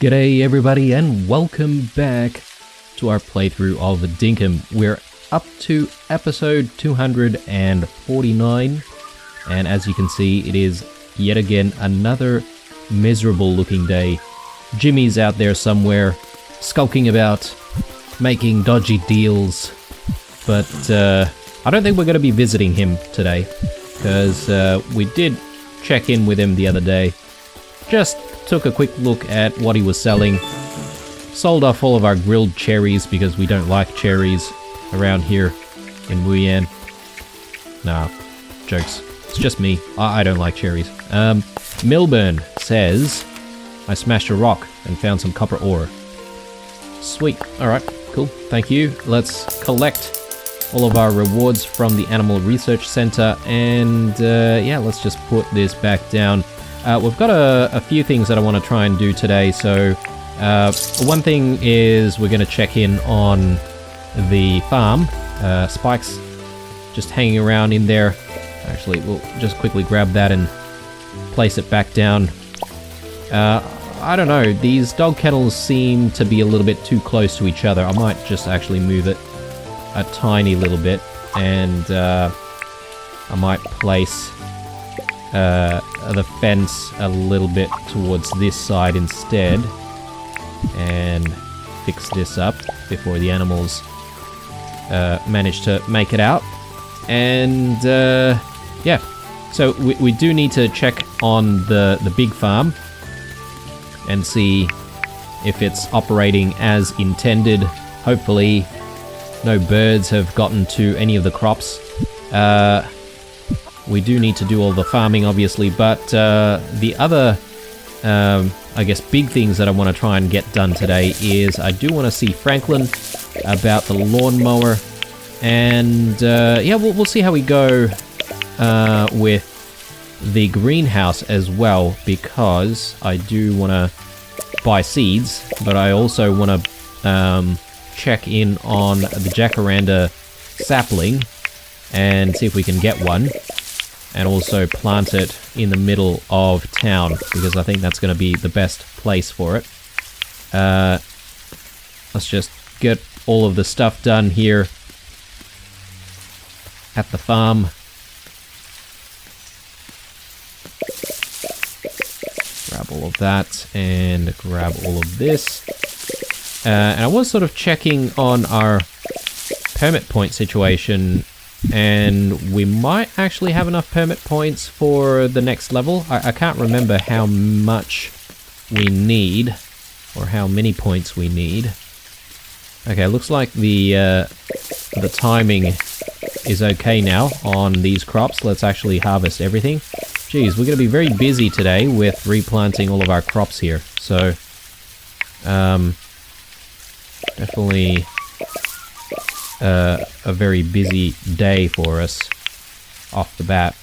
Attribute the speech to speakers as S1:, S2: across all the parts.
S1: G'day everybody and welcome back to our playthrough of Dinkum. We're up to episode 249 and as you can see it is yet again another miserable looking day. Jimmy's out there somewhere skulking about, making dodgy deals, but I don't think we're going to be visiting him today because we did check in with him the other day. Just took a quick look at what he was selling. Sold off all of our grilled cherries because we don't like cherries around here in Wuyan. Nah, jokes. It's just me. I don't like cherries. Milburn says, I smashed a rock and found some copper ore. Sweet. Alright, cool. Thank you. Let's collect all of our rewards from the Animal Research Center and yeah, let's just put this back down. We've got a few things that I want to try and do today. So one thing is we're going to check in on the farm. Spike's just hanging around in there. Actually, we'll just quickly grab that and place it back down. I don't know, these dog kennels seem to be a little bit too close to each other. I might just actually move it a tiny little bit and I might place the fence a little bit towards this side instead and fix this up before the animals manage to make it out. And yeah, so we do need to check on the big farm and see if it's operating as intended. Hopefully no birds have gotten to any of the crops. We do need to do all the farming, obviously, but the other, I guess, big things that I want to try and get done today is I do want to see Franklin about the lawnmower, and yeah, we'll see how we go with the greenhouse as well, because I do want to buy seeds, but I also want to check in on the Jacaranda sapling and see if we can get one. And also plant it in the middle of town, because I think that's going to be the best place for it. Let's just get all of the stuff done here at the farm. Grab all of that and grab all of this. And I was sort of checking on our permit point situation, and we might actually have enough permit points for the next level. I can't remember how much we need, or how many points we need. Okay, looks like the timing is okay now on these crops. Let's actually harvest everything. Geez, we're going to be very busy today with replanting all of our crops here. So, definitely a very busy day for us off the bat.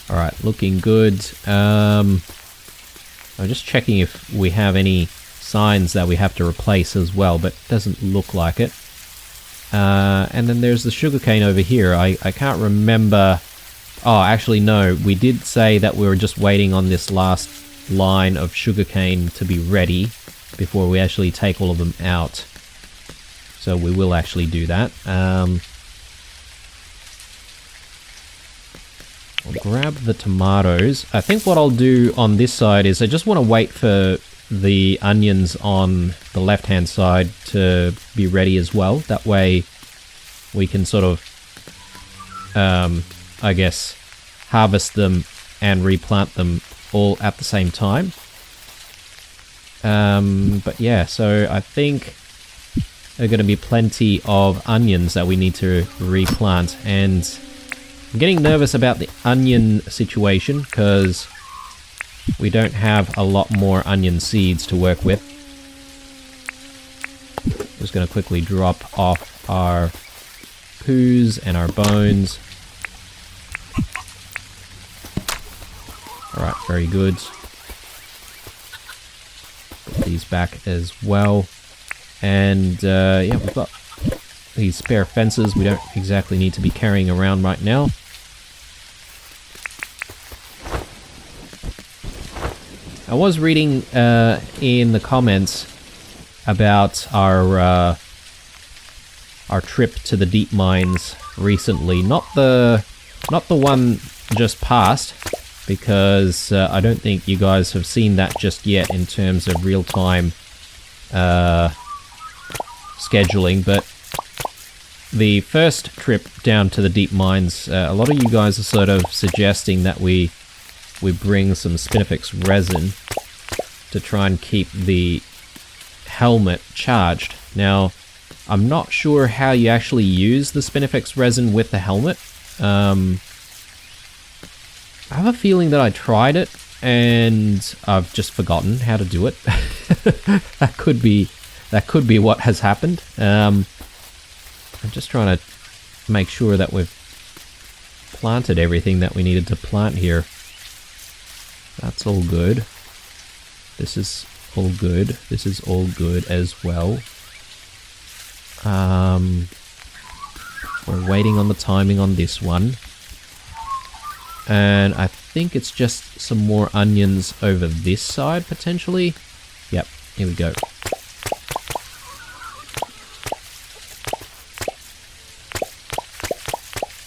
S1: Alright, looking good. I'm just checking if we have any signs that we have to replace as well, but it doesn't look like it. And then there's the sugarcane over here. I can't remember. Oh, actually no, we did say that we were just waiting on this last line of sugarcane to be ready before we actually take all of them out. So we will actually do that. I'll grab the tomatoes. I think what I'll do on this side is I just want to wait for the onions on the left hand side to be ready as well. That way we can sort of I guess harvest them and replant them all at the same time. But yeah, so I think there are going to be plenty of onions that we need to replant, and I'm getting nervous about the onion situation because we don't have a lot more onion seeds to work with. Just going to quickly drop off our poos and our bones. Alright, very good. Put these back as well. And yeah, we've got these spare fences we don't exactly need to be carrying around right now. I was reading in the comments about our trip to the deep mines recently. Not the one just past, because I don't think you guys have seen that just yet in terms of real-time scheduling, but the first trip down to the deep mines, a lot of you guys are sort of suggesting that we bring some Spinifex resin to try and keep the helmet charged. Now, I'm not sure how you actually use the Spinifex resin with the helmet. I have a feeling that I tried it and I've just forgotten how to do it. That could be what has happened. I'm just trying to make sure that we've planted everything that we needed to plant here. That's all good. This is all good. This is all good as well. We're waiting on the timing on this one. And I think it's just some more onions over this side, potentially. Yep, here we go.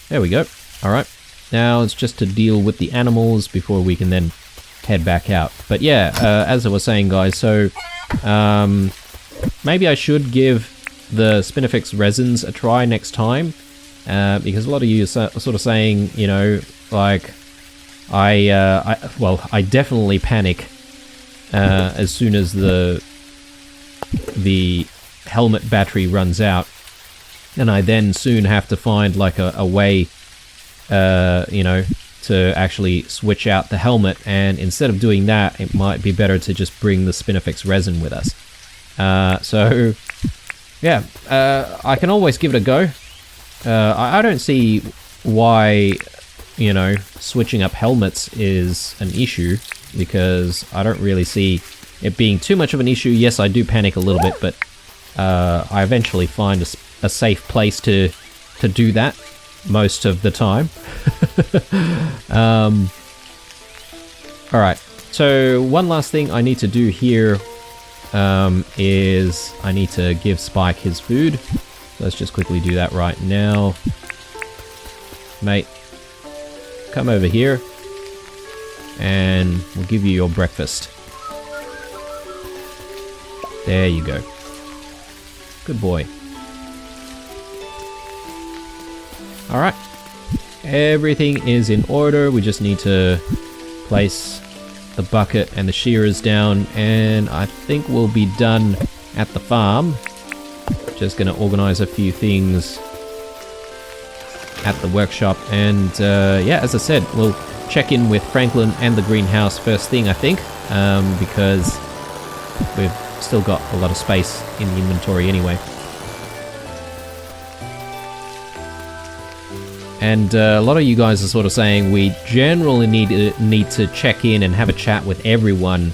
S1: There we go. Alright. Now it's just to deal with the animals before we can then head back out. But yeah, as I was saying, guys, so maybe I should give the Spinifex resins a try next time, because a lot of you are sort of saying, you know, like, I definitely panic as soon as the helmet battery runs out, and I then soon have to find like a way, you know, to actually switch out the helmet, and instead of doing that, it might be better to just bring the Spinifex resin with us. So, yeah, I can always give it a go. I don't see why, you know, switching up helmets is an issue, because I don't really see it being too much of an issue. Yes, I do panic a little bit, but I eventually find a safe place to do that most of the time. Alright, so one last thing I need to do here is I need to give Spike his food. So let's just quickly do that right now. Mate, come over here and we'll give you your breakfast. There you go. Good boy. Alright. Everything is in order. We just need to place the bucket and the shearers down, and I think we'll be done at the farm. Just going to organize a few things at the workshop, and yeah, as I said, we'll check in with Franklin and the greenhouse first thing, I think, because we've still got a lot of space in the inventory anyway. And a lot of you guys are sort of saying we generally need to check in and have a chat with everyone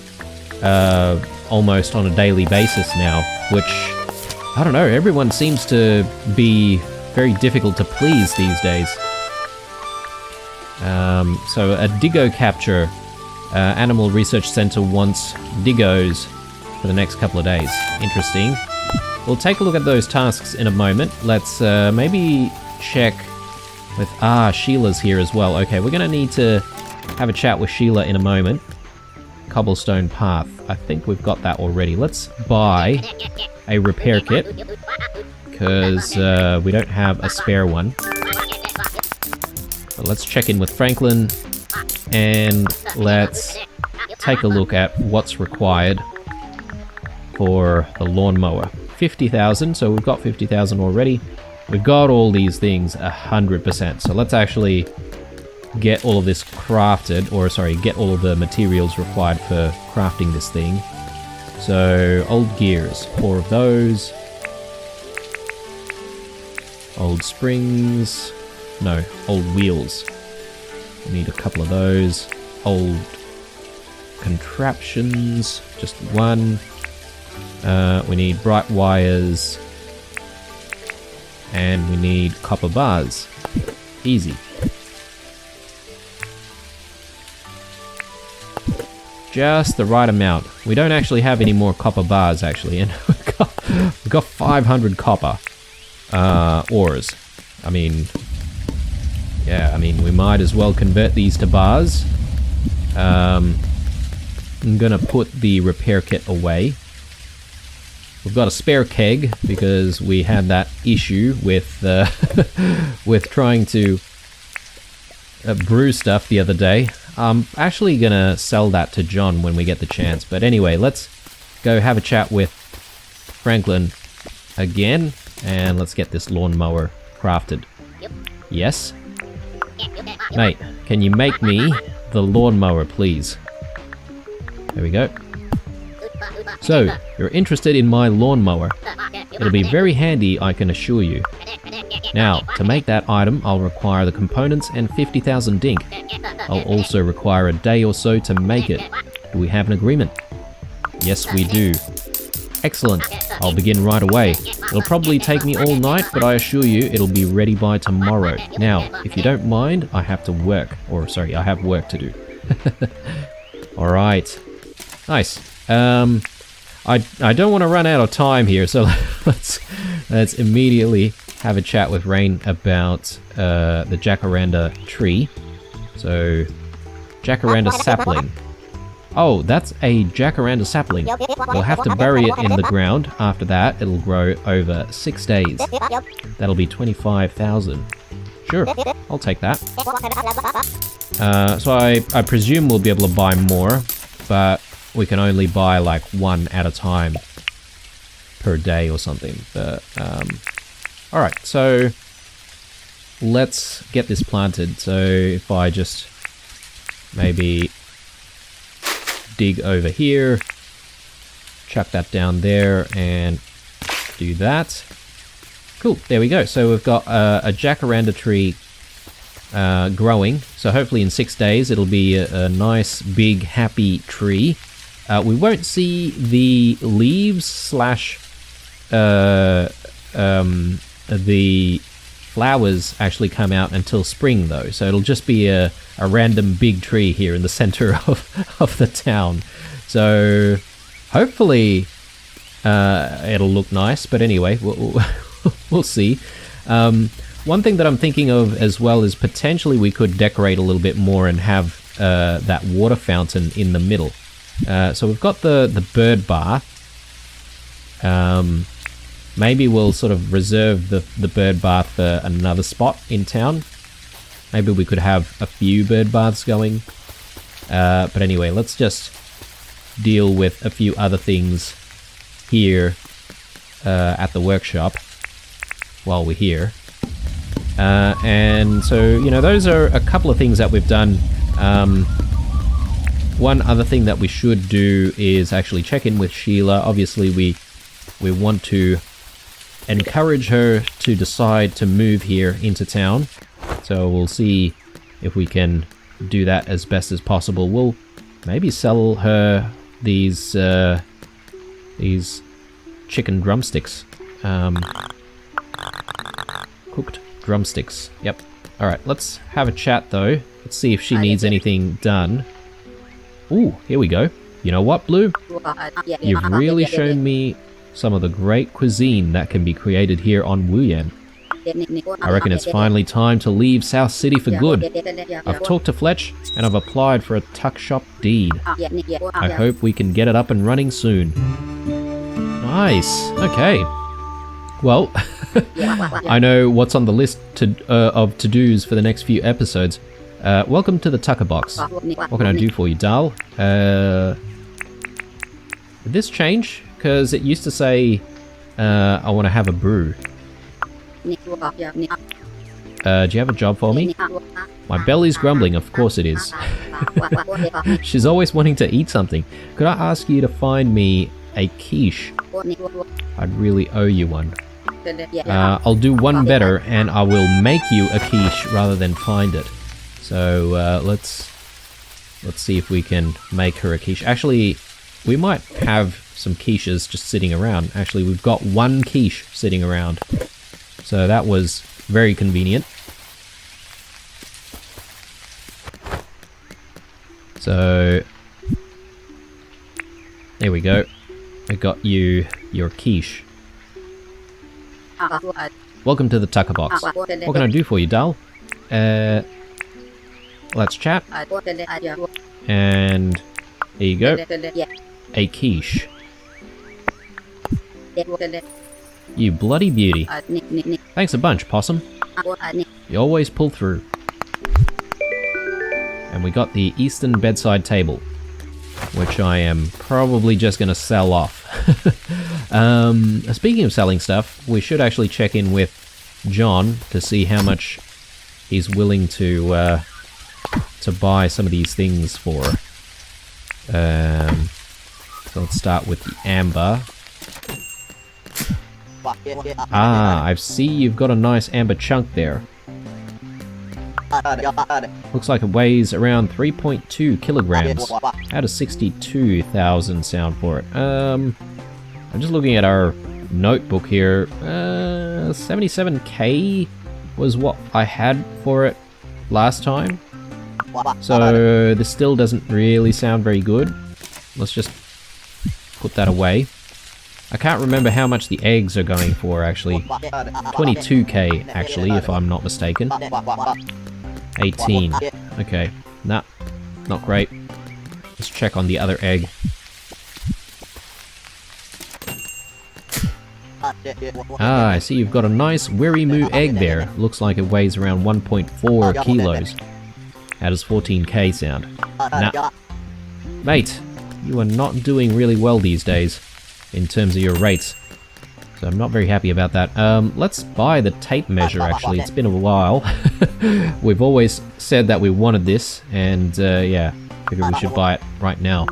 S1: almost on a daily basis now, which, I don't know, everyone seems to be very difficult to please these days. So a Diggo capture. Animal Research Center wants Diggos for the next couple of days. Interesting. We'll take a look at those tasks in a moment. Let's maybe check with... Sheila's here as well. Okay, we're going to need to have a chat with Sheila in a moment. Cobblestone path. I think we've got that already. Let's buy a repair kit, because we don't have a spare one. But let's check in with Franklin, and let's take a look at what's required for the lawnmower. 50,000, so we've got 50,000 already. We've got all these things 100%, so let's actually get all of this crafted, or sorry, get all of the materials required for crafting this thing. So, old gears, 4 of those. Old springs, no, old wheels. We need a couple of those. Old contraptions, just 1. We need bright wires. And we need copper bars. Easy. Just the right amount. We don't actually have any more copper bars, actually, and we've got 500 copper ores. I mean, yeah, I mean, we might as well convert these to bars. I'm gonna put the repair kit away. We've got a spare keg because we had that issue with with trying to brew stuff the other day. I'm actually gonna sell that to John when we get the chance. But anyway, let's go have a chat with Franklin again, and let's get this lawnmower crafted. Yes? Mate, can you make me the lawnmower, please? There we go. So, you're interested in my lawnmower. It'll be very handy, I can assure you. Now, to make that item, I'll require the components and 50,000 dink. I'll also require a day or so to make it. Do we have an agreement? Yes, we do. Excellent. I'll begin right away. It'll probably take me all night, but I assure you it'll be ready by tomorrow. Now, if you don't mind, I have to work. Or, sorry, I have work to do. Alright. Nice. I don't want to run out of time here, so let's immediately have a chat with Rain about the Jacaranda tree. So, Jacaranda sapling. Oh, that's a Jacaranda sapling. We'll have to bury it in the ground. After that, it'll grow over 6 days. That'll be 25,000. Sure, I'll take that. So I presume we'll be able to buy more, but we can only buy like one at a time per day or something. But alright, so let's get this planted. So if I just maybe dig over here, chuck that down there, and do that. Cool, there we go. So we've got a Jacaranda tree growing. So hopefully in 6 days it'll be a nice, big, happy tree. We won't see the leaves slash the flowers actually come out until spring, though. So it'll just be a random big tree here in the center of the town. So hopefully it'll look nice. But anyway, we'll see. One thing that I'm thinking of as well is potentially we could decorate a little bit more and have that water fountain in the middle. So we've got the bird bath. Maybe we'll sort of reserve the bird bath for another spot in town. Maybe we could have a few bird baths going. But anyway, let's just deal with a few other things here at the workshop while we're here. And so, you know, those are a couple of things that we've done. One other thing that we should do is actually check in with Sheila. Obviously, we want to encourage her to decide to move here into town. So we'll see if we can do that as best as possible. We'll maybe sell her these chicken drumsticks. Cooked drumsticks. Yep. Alright, let's have a chat though. Let's see if she needs anything done. Ooh, here we go. You know what, Blue? You've really shown me some of the great cuisine that can be created here on Wuyan. I reckon it's finally time to leave South City for good. I've talked to Fletch, and I've applied for a tuck shop deed. I hope we can get it up and running soon. Nice. Okay. Well, I know what's on the list of to-dos for the next few episodes. Welcome to the Tucker Box. What can I do for you, Dal? Did this change? Because it used to say, I want to have a brew. Do you have a job for me? My belly's grumbling, of course it is. She's always wanting to eat something. Could I ask you to find me a quiche? I'd really owe you one. I'll do one better, and I will make you a quiche rather than find it. So let's see if we can make her a quiche. Actually, we might have some quiches just sitting around. Actually, we've got one quiche sitting around. So that was very convenient. So There we go. I got you your quiche. Welcome to the tucker box. What can I do for you, doll? Let's chat. And there you go. A quiche. You bloody beauty. Thanks a bunch, Possum. You always pull through. And we got the Eastern bedside table, which I am probably just going to sell off. Speaking of selling stuff, we should actually check in with John to see how much he's willing to buy some of these things for. So let's start with the amber. Ah, I see you've got a nice amber chunk there. Looks like it weighs around 3.2 kilograms. How does 62,000 sound for it? I'm just looking at our notebook here. 77k was what I had for it last time. So this still doesn't really sound very good. Let's just put that away. I can't remember how much the eggs are going for, actually. 22k, actually, if I'm not mistaken. 18. Okay. Nah, not great. Let's check on the other egg. Ah, I see you've got a nice Weary Moo egg there. Looks like it weighs around 1.4 kilos. How does 14k sound? Nah. Mate, you are not doing really well these days in terms of your rates. So I'm not very happy about that. Let's buy the tape measure, actually. It's been a while. We've always said that we wanted this, and yeah, figure we should buy it right now.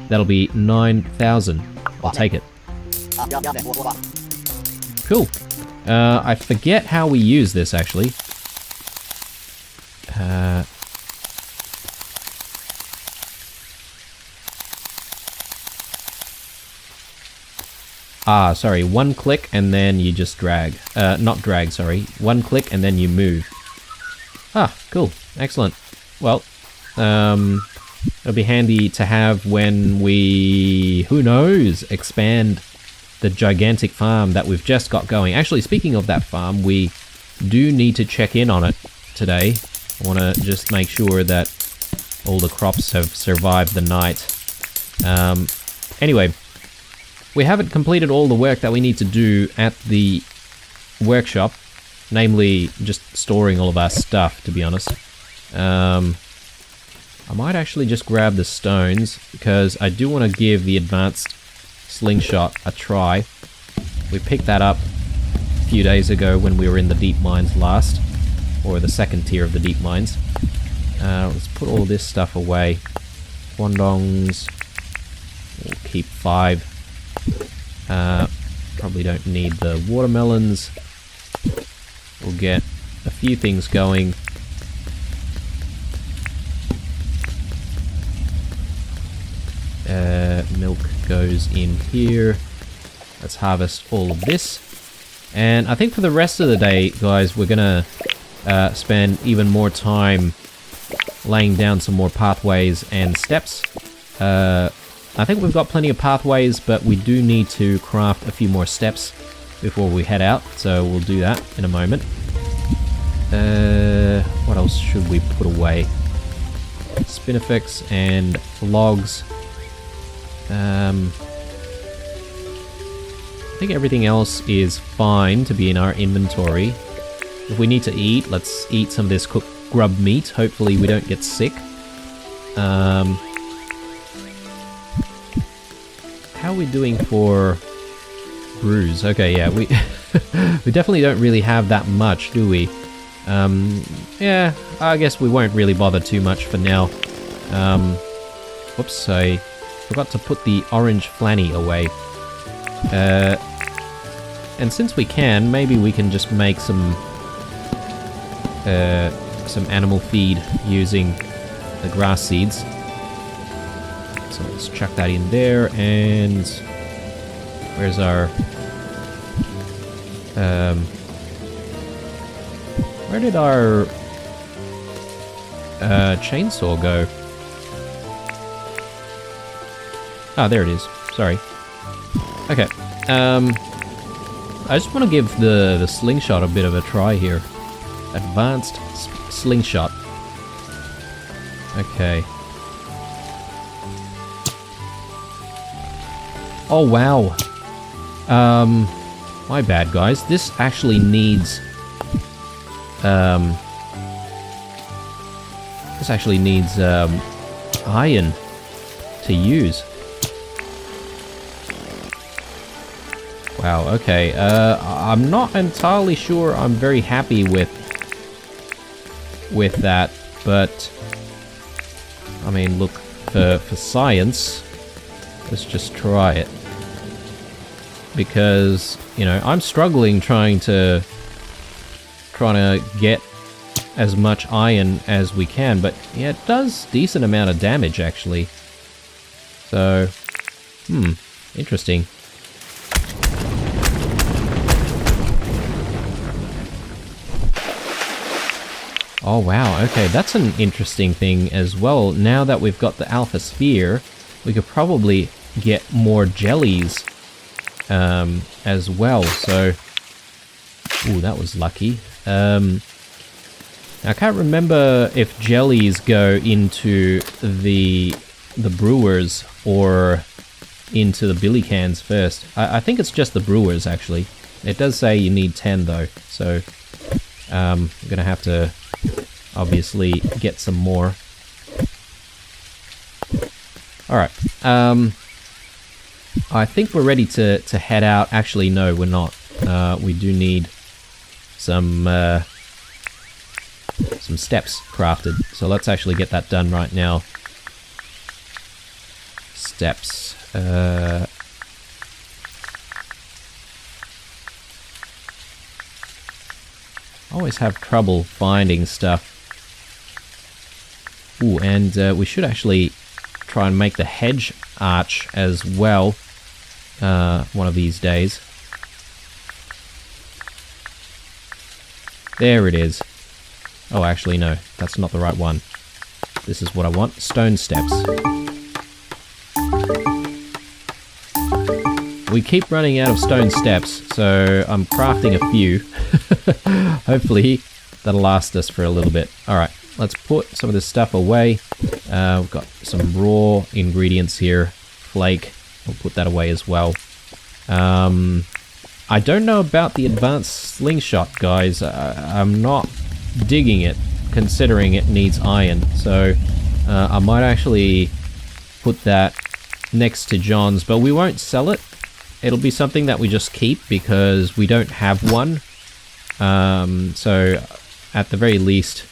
S1: That'll be 9,000. I'll take it. Cool. I forget how we use this, actually. Sorry, one click and then you just drag. Not drag, sorry. One click and then you move. Ah, cool. Excellent. Well, it'll be handy to have when we, who knows, expand the gigantic farm that we've just got going. Actually, speaking of that farm, we do need to check in on it today. I want to just make sure that all the crops have survived the night. Anyway, we haven't completed all the work that we need to do at the workshop, namely just storing all of our stuff, to be honest. I might actually just grab the stones, because I do want to give the advanced slingshot a try. We picked that up a few days ago when we were in the deep mines last, or the second tier of the deep mines. Let's put all this stuff away. Wandongs, we'll keep 5. Probably don't need the watermelons. We'll get a few things going. Milk goes in here. Let's harvest all of this. And I think for the rest of the day, guys, we're gonna spend even more time laying down some more pathways and steps. I think we've got plenty of pathways, but we do need to craft a few more steps before we head out, so we'll do that in a moment. What else should we put away? Spinifex and logs. I think everything else is fine to be in our inventory. If we need to eat, let's eat some of this cooked grub meat. Hopefully we don't get sick. How are we doing for brews? Okay, yeah, we we definitely don't really have that much, do we? Yeah, I guess we won't really bother too much for now. Whoops, I forgot to put the orange flanny away. And since we can, maybe we can just make some animal feed using the grass seeds. So let's chuck that in there, and where's our where did our chainsaw go? Ah, there it is. Sorry. Okay. I just want to give the slingshot a bit of a try here. Advanced slingshot. Okay. Oh, wow. My bad, guys. This actually needs... This actually needs, iron to use. Wow, okay. I'm not entirely sure I'm very happy with that, but... I mean, look, for science, let's just try it. Because, you know, I'm struggling trying to get as much iron as we can, but yeah, it does decent amount of damage actually. So, interesting. Oh wow, okay, that's an interesting thing as well. Now that we've got the alpha sphere, we could probably get more jellies as well, so... Ooh, that was lucky. I can't remember if jellies go into the brewers or into the billy cans first. I think it's just the brewers, actually. It does say you need 10, though, so I'm gonna have to obviously get some more. Alright, I think we're ready to head out. Actually, no, we're not. We do need some steps crafted, so let's actually get that done right now. Steps. Always have trouble finding stuff. Ooh, and we should actually try and make the hedge arch as well one of these days. There it is. Oh, actually, no. That's not the right one. This is what I want. Stone steps. We keep running out of stone steps, so I'm crafting a few. Hopefully, that'll last us for a little bit. Alright, let's put some of this stuff away. We've got some raw ingredients here. Flake. We'll put that away as well. I don't know about the advanced slingshot, guys. I'm not digging it, considering it needs iron. So I might actually put that next to John's, but we won't sell it. It'll be something that we just keep because we don't have one. So at the very least,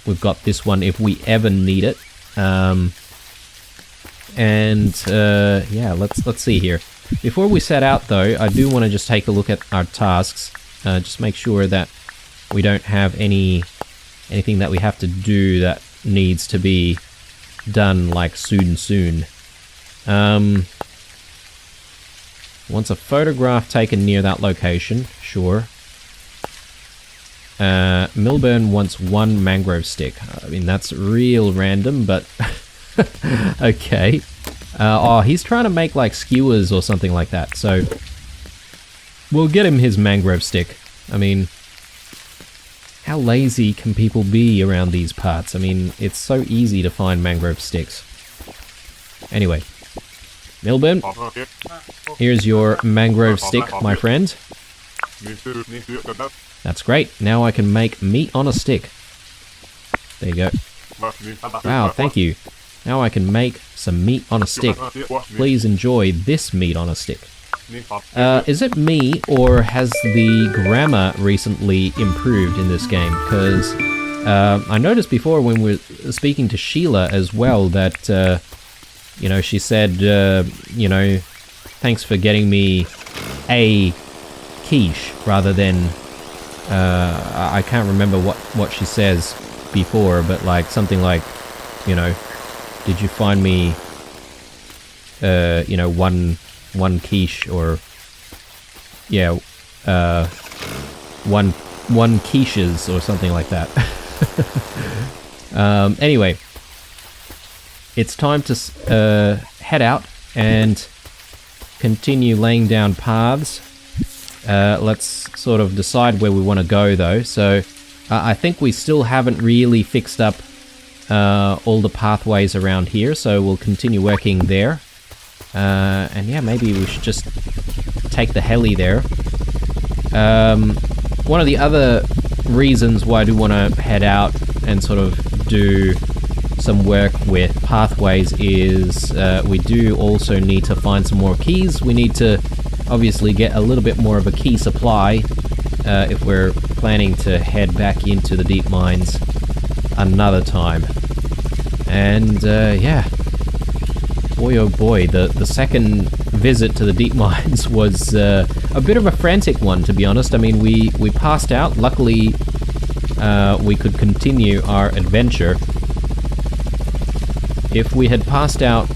S1: we've got this one if we ever need it. Yeah, let's see here. Before we set out, though, I do want to just take a look at our tasks. Just make sure that we don't have anything that we have to do that needs to be done, like, soon. Wants a photograph taken near that location. Sure. Milburn wants 1 mangrove stick. I mean, that's real random, but... okay. Oh, he's trying to make, like, skewers or something like that, so... We'll get him his mangrove stick. I mean... How lazy can people be around these parts? I mean, it's so easy to find mangrove sticks. Anyway. Milburn, here's your mangrove stick, my friend. That's great. Now I can make meat on a stick. There you go. Wow, thank you. Now I can make some meat on a stick. Please enjoy this meat on a stick. Is it me, or has the grammar recently improved in this game? Because I noticed before when we were speaking to Sheila as well that, you know, she said, you know, thanks for getting me a quiche rather than, I can't remember what she says before, but like something like, you know, did you find me, you know, one quiche, or yeah, one quiches or something like that. Anyway, it's time to head out and continue laying down paths. Let's sort of decide where we want to go though. So I think we still haven't really fixed up all the pathways around here, so we'll continue working there. And yeah, maybe we should just take the heli there. One of the other reasons why I do want to head out and sort of do some work with pathways is we do also need to find some more keys. We need to obviously get a little bit more of a key supply if we're planning to head back into the deep mines another time. And yeah, boy oh boy, the second visit to the deep mines was a bit of a frantic one, to be honest. I mean, we passed out. Luckily, we could continue our adventure. If we had passed out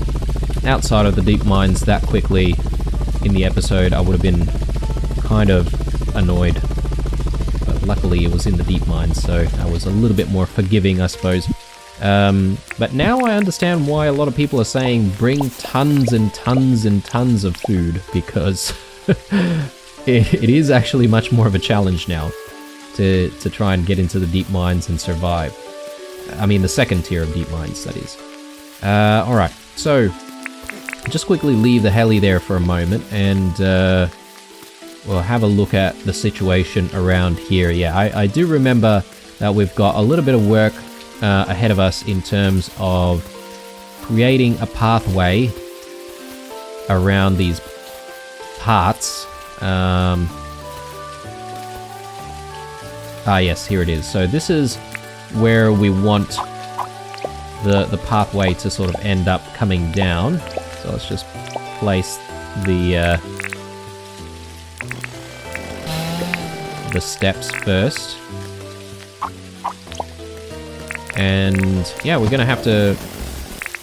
S1: outside of the deep mines that quickly in the episode, I would have been kind of annoyed. But luckily, it was in the deep mines, so I was a little bit more forgiving, I suppose. But now I understand why a lot of people are saying bring tons and tons and tons of food, because it is actually much more of a challenge now to try and get into the deep mines and survive. I mean, the second tier of deep mines, that is. Alright, so just quickly leave the heli there for a moment, and we'll have a look at the situation around here. Yeah, I do remember that we've got a little bit of work ahead of us in terms of creating a pathway around these parts. Yes, here it is. So this is where we want the pathway to sort of end up coming down. So let's just place the steps first. And yeah, we're gonna have to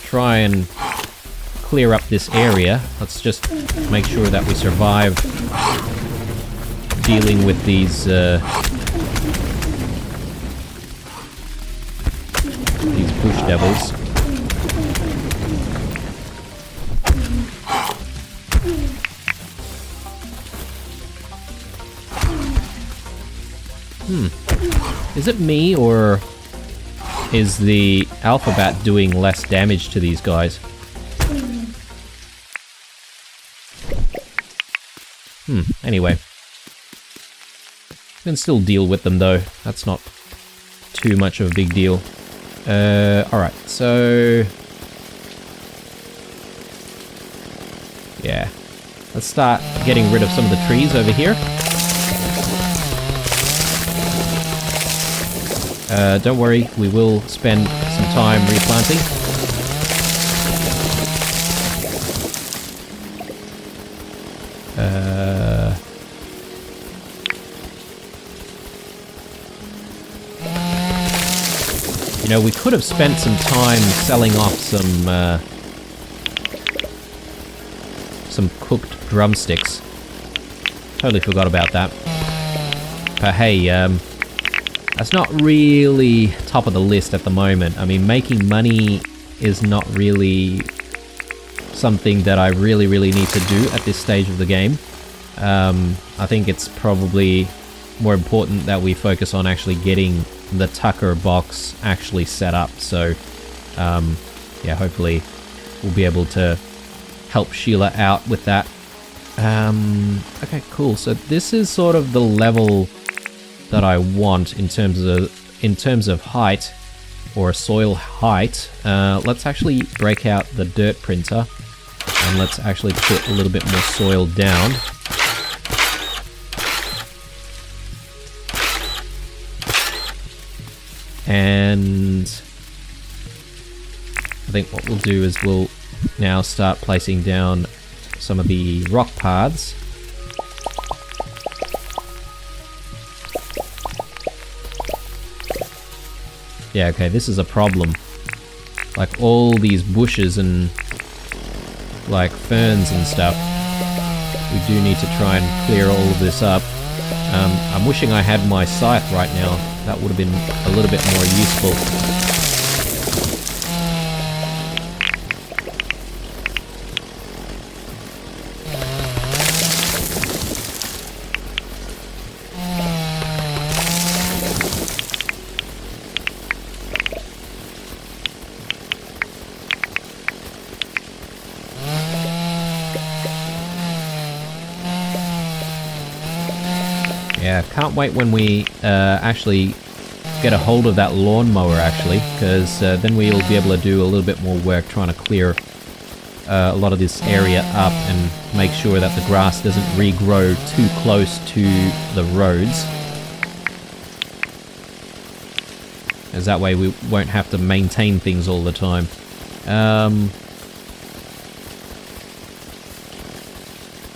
S1: try and clear up this area. Let's just make sure that we survive dealing with these bush devils. Is it me, or is the alphabet doing less damage to these guys? Anyway. We can still deal with them though. That's not too much of a big deal. Alright, so... yeah. Let's start getting rid of some of the trees over here. Don't worry, we will spend some time replanting. You know, we could have spent some time selling off some cooked drumsticks. Totally forgot about that. But hey, that's not really top of the list at the moment. I mean, making money is not really something that I really need to do at this stage of the game. I think it's probably more important that we focus on actually getting the Tucker box actually set up. So, yeah, hopefully we'll be able to help Sheila out with that. Okay, cool. So this is sort of the level that I want in terms of height, or soil height. Let's actually break out the dirt printer and let's actually put a little bit more soil down. And I think what we'll do is we'll now start placing down some of the rock paths. Yeah, okay, this is a problem. Like all these bushes and like ferns and stuff. We do need to try and clear all of this up. I'm wishing I had my scythe right now. That would have been a little bit more useful. Yeah, can't wait when we actually get a hold of that lawnmower, actually, because then we'll be able to do a little bit more work trying to clear a lot of this area up and make sure that the grass doesn't regrow too close to the roads. As that way we won't have to maintain things all the time.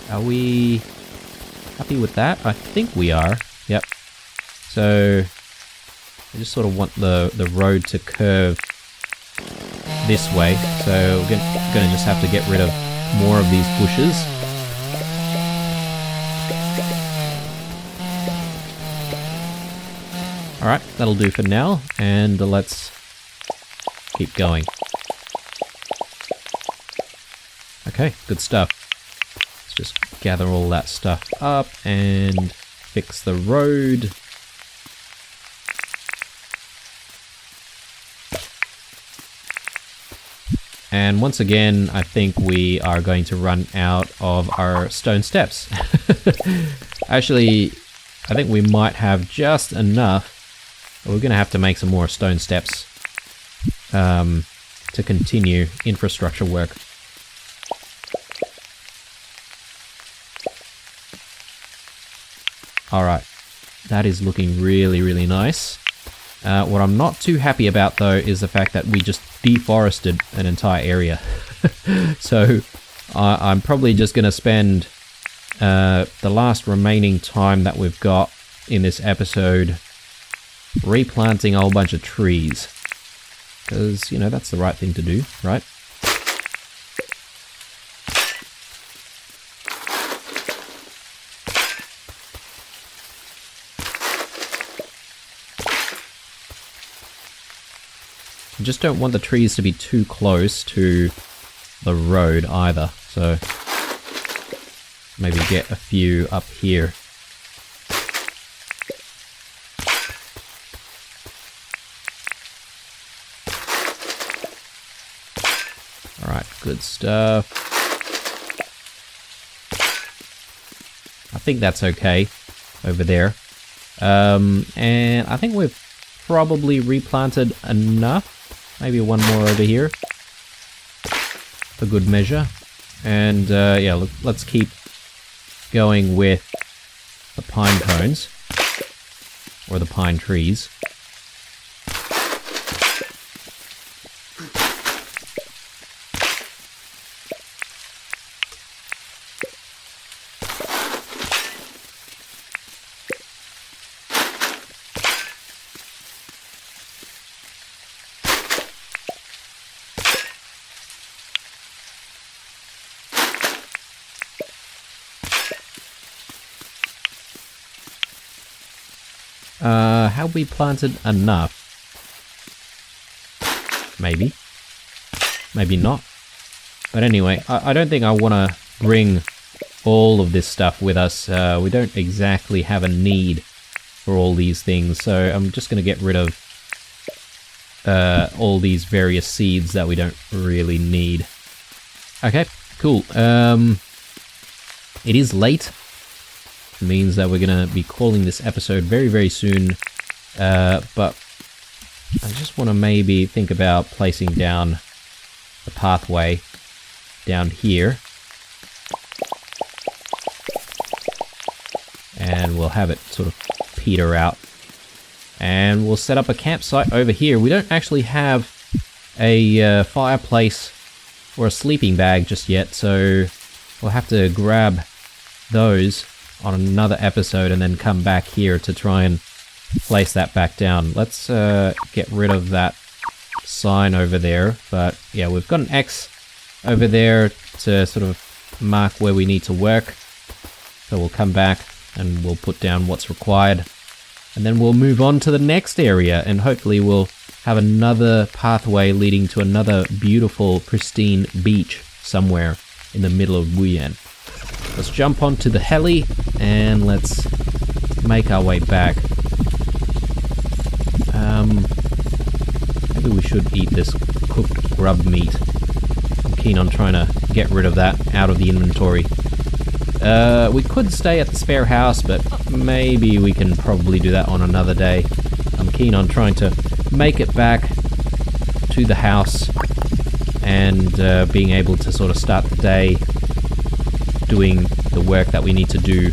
S1: Are we happy with that? I think we are. Yep. So I just sort of want the road to curve this way. So we're going to just have to get rid of more of these bushes. Alright, that'll do for now, and let's keep going. Okay, good stuff. Let's just gather all that stuff up and fix the road. And once again, I think we are going to run out of our stone steps. Actually, I think we might have just enough. We're going to have to make some more stone steps to continue infrastructure work. Alright, that is looking really, really nice. What I'm not too happy about, though, is the fact that we just deforested an entire area. So I'm probably just going to spend the last remaining time that we've got in this episode replanting a whole bunch of trees. Because, you know, that's the right thing to do, right? I just don't want the trees to be too close to the road either, so maybe get a few up here. Alright, good stuff. I think that's okay over there. And I think we've probably replanted enough. Maybe one more over here for good measure. And yeah, let's keep going with the pine cones, or the pine trees. Have we planted enough? Maybe. Maybe not. But anyway, I don't think I want to bring all of this stuff with us. We don't exactly have a need for all these things, so I'm just going to get rid of all these various seeds that we don't really need. Okay, cool. It is late. It means that we're going to be calling this episode very, very soon. But I just want to maybe think about placing down the pathway down here. And we'll have it sort of peter out. And we'll set up a campsite over here. We don't actually have a fireplace or a sleeping bag just yet, so we'll have to grab those on another episode and then come back here to try and place that back down. Let's get rid of that sign over there. But yeah, we've got an X over there to sort of mark where we need to work. So we'll come back and we'll put down what's required. And then we'll move on to the next area, and hopefully we'll have another pathway leading to another beautiful, pristine beach somewhere in the middle of Wuyan. Let's jump onto the heli and let's make our way back. Maybe we should eat this cooked grub meat. I'm keen on trying to get rid of that out of the inventory. We could stay at the spare house, but maybe we can probably do that on another day. I'm keen on trying to make it back to the house and being able to sort of start the day doing the work that we need to do.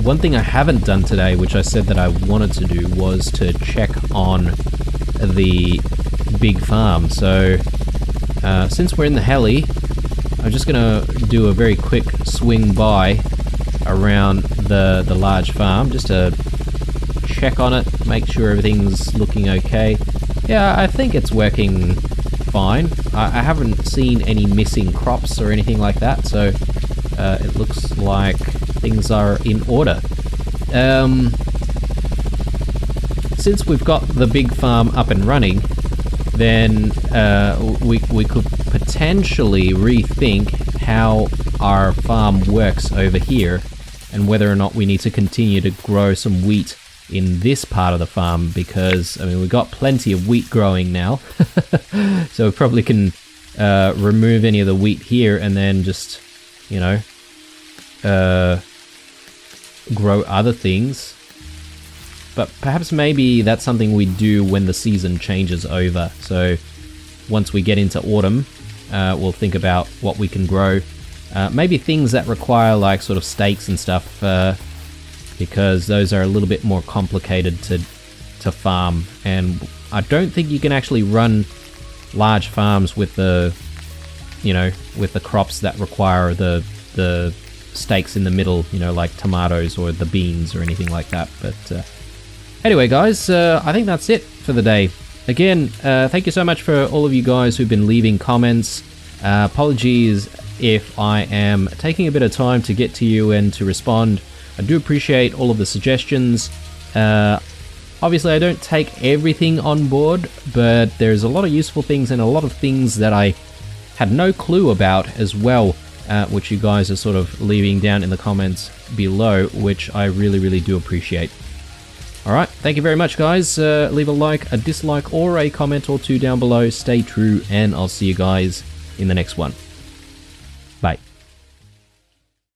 S1: One thing I haven't done today, which I said that I wanted to do, was to check on the big farm. So since we're in the heli, I'm just gonna do a very quick swing by around the large farm just to check on it, make sure everything's looking okay. Yeah, I think it's working fine. I haven't seen any missing crops or anything like that, so it looks like things are in order. Since we've got the big farm up and running, then we could potentially rethink how our farm works over here and whether or not we need to continue to grow some wheat in this part of the farm, because I mean we've got plenty of wheat growing now. So we probably can remove any of the wheat here and then just, you know, grow other things. But perhaps maybe that's something we do when the season changes over. So once we get into autumn, we'll think about what we can grow. Maybe things that require like sort of stakes and stuff, because those are a little bit more complicated to farm. And I don't think you can actually run large farms with the, you know, with the crops that require the stakes in the middle, you know, like tomatoes or the beans or anything like that. But anyway, guys, I think that's it for the day. Again, thank you so much for all of you guys who've been leaving comments. Apologies if I am taking a bit of time to get to you and to respond. I do appreciate all of the suggestions. Obviously, I don't take everything on board, but there's a lot of useful things and a lot of things that I had no clue about as well, which you guys are sort of leaving down in the comments below, which I really, really do appreciate. Alright, thank you very much, guys. Leave a like, a dislike, or a comment or two down below. Stay true, and I'll see you guys in the next one.